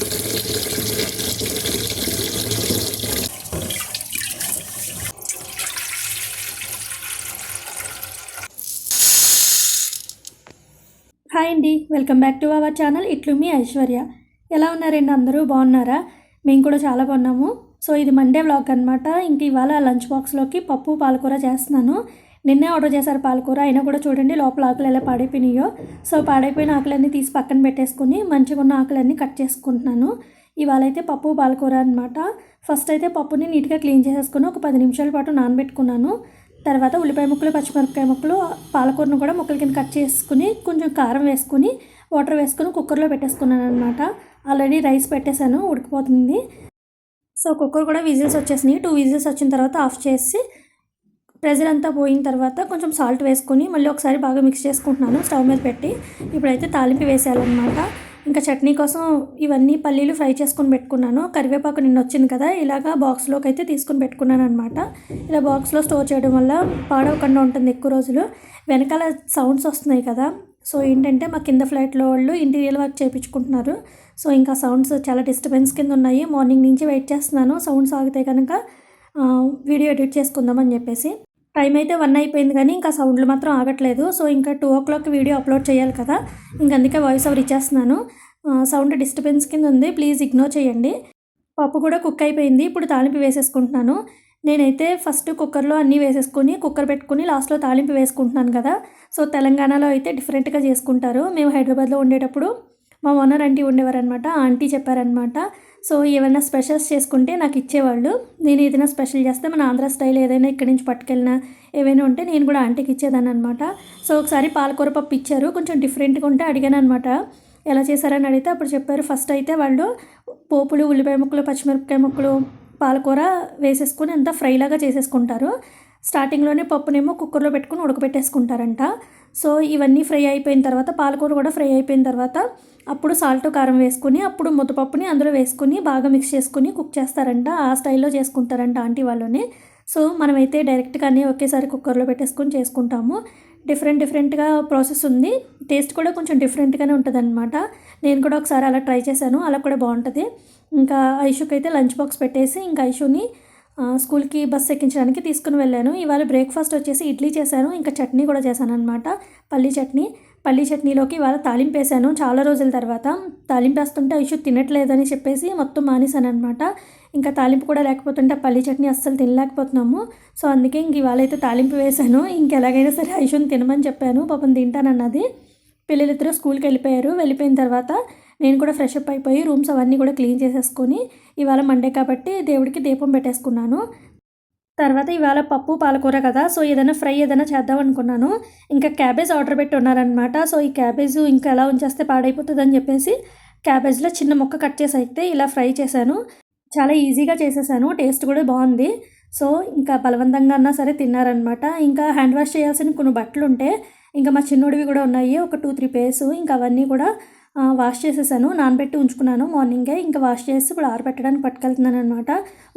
Hi అండి, welcome back to our channel. ఇట్లు మీ ఐశ్వర్య. ఎలా ఉన్నారండి? అందరూ బాగున్నారా? మేము కూడా చాలా బాగున్నాము. సో ఇది మండే వ్లాగ్ అనమాట. ఇంక ఇవాళ లంచ్ బాక్స్లోకి పప్పు పాలకూర చేస్తున్నాను. నిన్నే ఆర్డర్ చేశారు పాలకూర, అయినా కూడా చూడండి లోపల ఆకులు ఎలా పాడైపోయినాయో. సో పాడైపోయిన ఆకులన్నీ తీసి పక్కన పెట్టేసుకుని మంచిగా ఉన్న ఆకులన్నీ కట్ చేసుకుంటున్నాను. ఇవాళ అయితే పప్పు పాలకూర అనమాట. ఫస్ట్ అయితే పప్పుని నీట్గా క్లీన్ చేసేసుకుని ఒక 10 నిమిషాల పాటు నానబెట్టుకున్నాను. తర్వాత ఉల్లిపాయ ముక్కలు, పచ్చిమిరపకాయ ముక్కలు, పాలకూరను కూడా ముక్కల కింద కట్ చేసుకుని కొంచెం కారం వేసుకుని వాటర్ వేసుకుని కుక్కర్లో పెట్టేసుకున్నాను అనమాట. ఆల్రెడీ రైస్ పెట్టేశాను, ఉడికిపోతుంది. సో కుక్కర్ కూడా విజిల్స్ వచ్చేసినాయి. 2 విజిల్స్ వచ్చిన తర్వాత ఆఫ్ చేసి ప్రెజర్ అంతా పోయిన తర్వాత కొంచెం సాల్ట్ వేసుకొని మళ్ళీ ఒకసారి బాగా మిక్స్ చేసుకుంటున్నాను స్టవ్ మీద పెట్టి. ఇప్పుడైతే తాలింపు వేసేయాలన్నమాట. ఇంకా చట్నీ కోసం ఇవన్నీ పల్లీలు ఫ్రై చేసుకొని పెట్టుకున్నాను. కరివేపాకు నిన్న వచ్చింది కదా, ఇలాగా బాక్స్లోకి అయితే తీసుకుని పెట్టుకున్నాను అనమాట. ఇలా బాక్స్లో స్టోర్ చేయడం వల్ల పాడవకుండా ఉంటుంది ఎక్కువ రోజులు. వెనకాల సౌండ్స్ వస్తున్నాయి కదా, సో ఏంటంటే మా కింద ఫ్లాట్లో వాళ్ళు ఇంటీరియర్ వర్క్ చేయించుకుంటున్నారు. సో ఇంకా సౌండ్స్ చాలా డిస్టర్బెన్స్ కింద ఉన్నాయి. మార్నింగ్ నుంచి వెయిట్ చేస్తున్నాను సౌండ్స్ ఆగితే కనుక వీడియో ఎడిట్ చేసుకుందామని చెప్పేసి. టైం అయితే 1 అయిపోయింది కానీ ఇంకా సౌండ్లు మాత్రం ఆగట్లేదు. సో ఇంకా 2 o'clock వీడియో అప్లోడ్ చేయాలి కదా, ఇంక అందుకే వాయిస్ ఓవర్ ఇచ్చేస్తున్నాను. సౌండ్ డిస్టర్బెన్స్ కింద ఉంది, ప్లీజ్ ఇగ్నోర్ చేయండి. పప్పు కూడా కుక్ అయిపోయింది. ఇప్పుడు తాలింపు వేసేసుకుంటున్నాను. నేనైతే ఫస్ట్ కుక్కర్లో అన్నీ వేసేసుకుని కుక్కర్ పెట్టుకుని లాస్ట్లో తాలింపు వేసుకుంటున్నాను కదా. సో తెలంగాణలో అయితే డిఫరెంట్గా చేసుకుంటారు. మేము హైదరాబాద్లో ఉండేటప్పుడు మా ఓనర్ ఆంటీ ఉండేవారనమాట. ఆంటీ చెప్పారనమాట. సో ఏమైనా స్పెషల్స్ చేసుకుంటే నాకు ఇచ్చేవాళ్ళు. నేను ఏదైనా స్పెషల్ చేస్తే మన ఆంధ్ర స్టైల్ ఏదైనా ఇక్కడి నుంచి పట్టుకెళ్ళినా ఏవైనా ఉంటే నేను కూడా ఆంటీకి ఇచ్చేదాన్ని అనమాట. సో ఒకసారి పాలకూర పప్పు ఇచ్చారు, కొంచెం డిఫరెంట్గా ఉంటే అడిగాను అనమాట ఎలా చేశారని అడిగితే అప్పుడు చెప్పారు. ఫస్ట్ అయితే వాళ్ళు పోపులు, ఉల్లిపాయ ముక్కలు, పచ్చిమిరపకాయ ముక్కలు, పాలకూర వేసేసుకుని అంతా ఫ్రైలాగా చేసేసుకుంటారు. స్టార్టింగ్లోనే పప్పునేమో కుక్కర్లో పెట్టుకుని ఉడకబెట్టేసుకుంటారంట. సో ఇవన్నీ ఫ్రై అయిపోయిన తర్వాత పాలకూర కూడా ఫ్రై అయిపోయిన తర్వాత అప్పుడు సాల్ట్ కారం వేసుకుని అప్పుడు ముద్దపప్పుని అందులో వేసుకుని బాగా మిక్స్ చేసుకుని కుక్ చేస్తారంట. ఆ స్టైల్లో చేసుకుంటారంట ఆంటీ వాళ్ళని. సో మనమైతే డైరెక్ట్గానే ఒకేసారి కుక్కర్లో పెట్టేసుకొని చేసుకుంటాము. డిఫరెంట్గా ప్రాసెస్ ఉంది. టేస్ట్ కూడా కొంచెం డిఫరెంట్గానే ఉంటుంది అనమాట. నేను కూడా ఒకసారి అలా ట్రై చేశాను, అలా కూడా బాగుంటుంది. ఇంకా ఐషుకి అయితే లంచ్ బాక్స్ పెట్టేసి ఇంకా ఐషుని స్కూల్కి బస్ ఎక్కించడానికి తీసుకుని వెళ్ళాను. ఇవాళ బ్రేక్ఫాస్ట్ వచ్చేసి ఇడ్లీ చేశాను, ఇంకా చట్నీ కూడా చేశాను అనమాట. పల్లీ చట్నీలోకి ఇవాళ తాలింపు వేసాను. చాలా రోజుల తర్వాత తాలింపు వేస్తుంటే ఐషు తినట్లేదని చెప్పేసి మొత్తం మానేశాను అనమాట. ఇంకా తాలింపు కూడా లేకపోతుంటే పల్లీ చట్నీ అస్సలు తినలేకపోతున్నాము. సో అందుకే ఇంక ఇవాళ అయితే తాలింపు వేశాను. ఇంకెలాగైనా సరే ఐషుని తినమని చెప్పాను, పాపం తింటానన్నది. పిల్లలిద్దరూ స్కూల్కి వెళ్ళిపోయిన తర్వాత నేను కూడా ఫ్రెష్ అప్ అయిపోయి రూమ్స్ అవన్నీ కూడా క్లీన్ చేసేసుకొని ఇవాళ మండే కాబట్టి దేవుడికి దీపం పెట్టేసుకున్నాను. తర్వాత ఇవాళ పప్పు పాలకూర కదా, సో ఏదైనా ఫ్రై ఏదైనా చేద్దాం అనుకున్నాను. ఇంకా క్యాబేజ్ ఆర్డర్ పెట్టి ఉన్నారనమాట. సో ఈ క్యాబేజ్ ఇంకా ఎలా ఉంచేస్తే పాడైపోతుంది అని చెప్పేసి క్యాబేజ్లో చిన్న ముక్క కట్ చేసి అయితే ఇలా ఫ్రై చేశాను. చాలా ఈజీగా చేసేసాను, టేస్ట్ కూడా బాగుంది. సో ఇంకా బలవంతంగా అన్నా సరే తిన్నారనమాట. ఇంకా హ్యాండ్ వాష్ చేయాల్సిన కొన్ని బట్టలు ఉంటే ఇంకా మా చిన్నోడివి కూడా ఉన్నాయి, ఒక 2-3 పేర్స్. ఇంకా అవన్నీ కూడా వాష్ చేసేసాను, నానబెట్టి ఉంచుకున్నాను మార్నింగే. ఇంకా వాష్ చేసి ఇప్పుడు ఆరబెట్టడానికి పట్టుకెళ్తున్నాను అనమాట.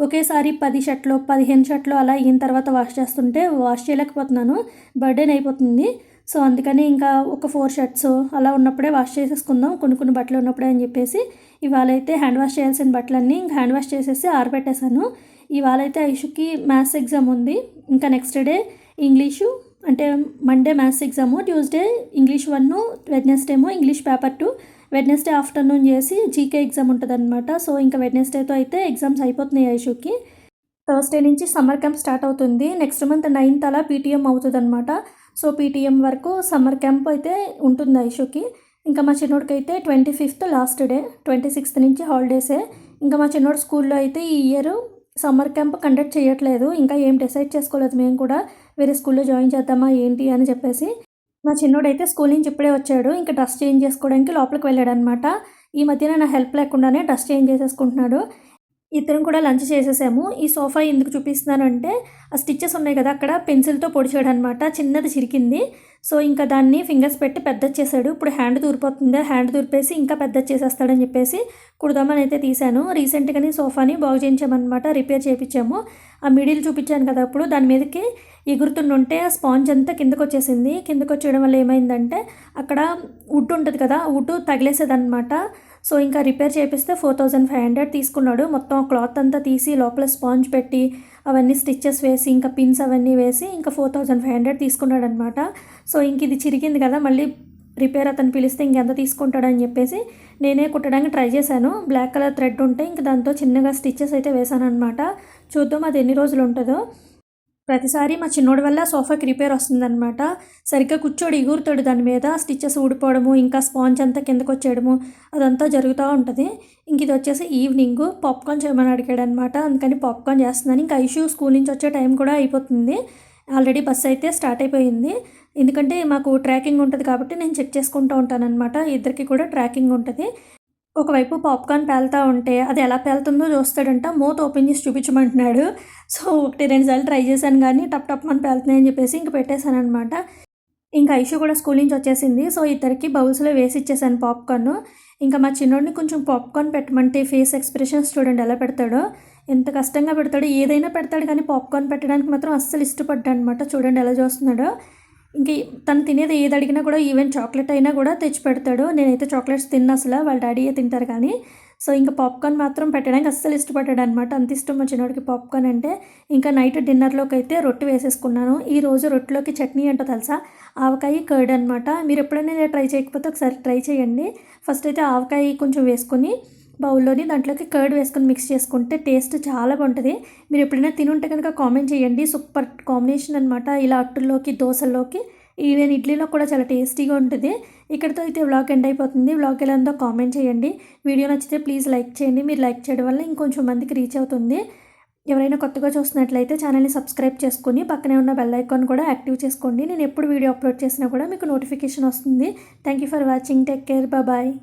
ఒకేసారి 10 షర్ట్లు 15 షర్ట్లు అలా అయిన తర్వాత వాష్ చేస్తుంటే వాష్ చేయలేకపోతున్నాను, బర్డెన్ అయిపోతుంది. సో అందుకని ఇంకా ఒక 4 షర్ట్స్ అలా ఉన్నప్పుడే వాష్ చేసేసుకుందాం, కొన్ని బట్టలు ఉన్నప్పుడే అని చెప్పేసి ఇవాళ అయితే హ్యాండ్ వాష్ చేయాల్సిన బట్టలన్నీ ఇంకా హ్యాండ్ వాష్ చేసేసి ఆరబెట్టేశాను. ఇవాళ అయితే ఐషుకి మ్యాథ్స్ ఎగ్జామ్ ఉంది. ఇంకా నెక్స్ట్ డే ఇంగ్లీషు, అంటే Monday maths exam, Tuesday English 1, Wednesday ఏమో ఇంగ్లీష్ పేపర్ 2, వెడ్నెస్డే ఆఫ్టర్నూన్ చేసి జీకే ఎగ్జామ్ ఉంటుంది అనమాట. సో ఇంకా వెడ్నెస్డేతో అయితే ఎగ్జామ్స్ అయిపోతున్నాయి ఐషుకి. థర్స్డే నుంచి సమ్మర్ క్యాంప్ స్టార్ట్ అవుతుంది. నెక్స్ట్ మంత్ 9th అలా పీటీఎం అవుతుంది అనమాట. సో పీటీఎం వరకు సమ్మర్ క్యాంప్ అయితే ఉంటుంది ఐషుకి. ఇంకా మా చిన్నోడికి అయితే 25th లాస్ట్ డే, 26th నుంచి హాలిడేసే. ఇంకా మా చిన్నోడు స్కూల్లో అయితే ఈ ఇయర్ సమ్మర్ క్యాంప్ కండక్ట్ చేయట్లేదు. ఇంకా ఏం డిసైడ్ చేసుకోలేదు, మేము కూడా వేరే స్కూల్లో జాయిన్ చేద్దామా ఏంటి అని చెప్పేసి. మా చిన్నోడైతే స్కూల్ నుంచి ఇప్పుడే వచ్చాడు. ఇంకా డ్రెస్ చేంజ్ చేసుకోవడానికి లోపలికి వెళ్ళాడు అనమాట. ఈ మధ్యన నా హెల్ప్ లేకుండానే డ్రెస్ చేంజ్ చేసేసుకుంటున్నాడు. ఇద్దరం కూడా లంచ్ చేసేసాము. ఈ సోఫా ఎందుకు చూపిస్తున్నాను అంటే ఆ స్టిచ్చెస్ ఉన్నాయి కదా, అక్కడ పెన్సిల్తో పొడిచాడు అనమాట, చిన్నది చిరికింది. సో ఇంకా దాన్ని ఫింగర్స్ పెట్టి పెద్ద చేశాడు. ఇప్పుడు హ్యాండ్ దూరిపోతుంది, హ్యాండ్ దూరిపేసి ఇంకా పెద్ద చేసేస్తాడని చెప్పేసి కుడదామని అయితే తీశాను. రీసెంట్గానే సోఫాని బాగు చేయించామన్నమాట, రిపేర్ చేయించాము. ఆ మిడిల్ చూపించాను కదా అప్పుడు, దాని మీదకి ఎగురుతుంటే ఆ స్పాంజ్ అంతా కిందకు వచ్చేసింది. కిందకు వచ్చేయడం వల్ల ఏమైందంటే అక్కడ వుడ్ ఉంటుంది కదా, వుడ్ తగిలేసేదన్నమాట. సో ఇంకా రిపేర్ చేపిస్తే 4500 తీసుకున్నాడు. మొత్తం క్లాత్ అంతా తీసి లోపల స్పాంజ్ పెట్టి అవన్నీ స్టిచ్చెస్ వేసి ఇంకా పిన్స్ అవన్నీ వేసి ఇంకా 4500 తీసుకున్నాడు అనమాట. సో ఇంక ఇది చిరిగింది కదా, మళ్ళీ రిపేర్ అతను పిలిస్తే ఇంకెంత తీసుకుంటాడని చెప్పేసి నేనే కుట్టడానికి ట్రై చేశాను. బ్లాక్ కలర్ థ్రెడ్ ఉంటే ఇంక దాంతో చిన్నగా స్టిచ్చెస్ అయితే వేశాను అనమాట. చూద్దాం అది ఎన్ని రోజులు ఉంటుందో. ప్రతిసారి మా చిన్నోడి వల్ల సోఫాకి రిపేర్ వస్తుందన్నమాట. సరిగ్గా కూర్చోడు, ఎగురుతాడు దాని మీద, స్టిచ్చెస్ ఊడిపోవడము ఇంకా స్పాంజ్ అంతా కిందకు వచ్చేయడము అదంతా జరుగుతూ ఉంటుంది. ఇంక ఇది వచ్చేసి ఈవినింగ్ పాప్కార్న్ చేయమని అడిగాడు అనమాట. అందుకని పాప్కార్న్ చేస్తున్నాను. ఇంకా ఐషు స్కూల్ నుంచి వచ్చే టైం కూడా అయిపోతుంది. ఆల్రెడీ బస్సు అయితే స్టార్ట్ అయిపోయింది. ఎందుకంటే మాకు ట్రాకింగ్ ఉంటుంది కాబట్టి నేను చెక్ చేసుకుంటూ ఉంటానన్నమాట. ఇద్దరికి కూడా ట్రాకింగ్ ఉంటుంది. ఒకవైపు పాప్కార్న్ పేలుతూ ఉంటే అది ఎలా పేలుతుందో చూస్తాడంట, మూత ఓపెన్ చేసి చూపించమంటున్నాడు. సో 1-2 సార్లు ట్రై చేశాను కానీ టప్ టప్ అని పేలుతున్నాయని చెప్పేసి ఇంక పెట్టేశాను అనమాట. ఇంకా ఐషు కూడా స్కూల్ నుంచి వచ్చేసింది. సో ఇద్దరికి బౌల్స్లో వేసి ఇచ్చేసాను పాప్కార్న్. ఇంకా మా చిన్నోడిని కొంచెం పాప్కార్న్ పెట్టమంటే ఫేస్ ఎక్స్ప్రెషన్స్ చూడండి ఎలా పెడతాడో, ఎంత కష్టంగా పెడతాడో. ఏదైనా పెడతాడు కానీ పాప్కార్న్ పెట్టడానికి మాత్రం అస్సలు ఇష్టపడ్డా అనమాట. చూడండి ఎలా చూస్తున్నాడో. ఇంక తను తినేది ఏది అడిగినా కూడా, ఈవెన్ చాక్లెట్ అయినా కూడా తెచ్చి పెడతాడు. నేనైతే చాక్లెట్స్ తిన్నా, అసలు వాళ్ళ డాడీయే తింటారు కానీ. సో ఇంకా పాప్కార్న్ మాత్రం పెట్టడానికి అస్సలు ఇష్టపడ్డాడు అనమాట. అంత ఇష్టం మా చిన్నోడికి పాప్కార్న్ అంటే. ఇంకా నైట్ డిన్నర్లోకి అయితే రొట్టె వేసేసుకున్నాను. ఈరోజు రొట్టెలోకి చట్నీ ఏంటో తెలుసా, ఆవకాయ కర్డ్ అనమాట. మీరు ఎప్పుడైనా ట్రై చేయకపోతే ఒకసారి ట్రై చేయండి. ఫస్ట్ అయితే ఆవకాయ కొంచెం వేసుకొని బౌల్లోని దాంట్లోకి కర్డ్ వేసుకొని మిక్స్ చేసుకుంటే టేస్ట్ చాలా బాగుంటుంది. మీరు ఎప్పుడైనా తినుంటే కనుక కామెంట్ చేయండి. సూపర్ కాంబినేషన్ అనమాట. ఇలా అట్టుల్లోకి, దోశల్లోకి, ఈవెన్ ఇడ్లీలో కూడా చాలా టేస్టీగా ఉంటుంది. ఇక్కడితో అయితే వ్లాగ్ ఎండ్ అయిపోతుంది. వ్లాగ్ ఎలా ఉందో కామెంట్ చేయండి. వీడియో నచ్చితే ప్లీజ్ లైక్ చేయండి. మీరు లైక్ చేయడం వల్ల ఇంకొంచెం మందికి రీచ్ అవుతుంది. ఎవరైనా కొత్తగా చూస్తున్నట్లయితే ఛానల్ని సబ్స్క్రైబ్ చేసుకొని పక్కనే ఉన్న బెల్ ఐకాన్ కూడా యాక్టివ్ చేసుకోండి. నేను ఎప్పుడు వీడియో అప్లోడ్ చేసినా కూడా మీకు నోటిఫికేషన్ వస్తుంది. Thank you for watching. Take care. Bye.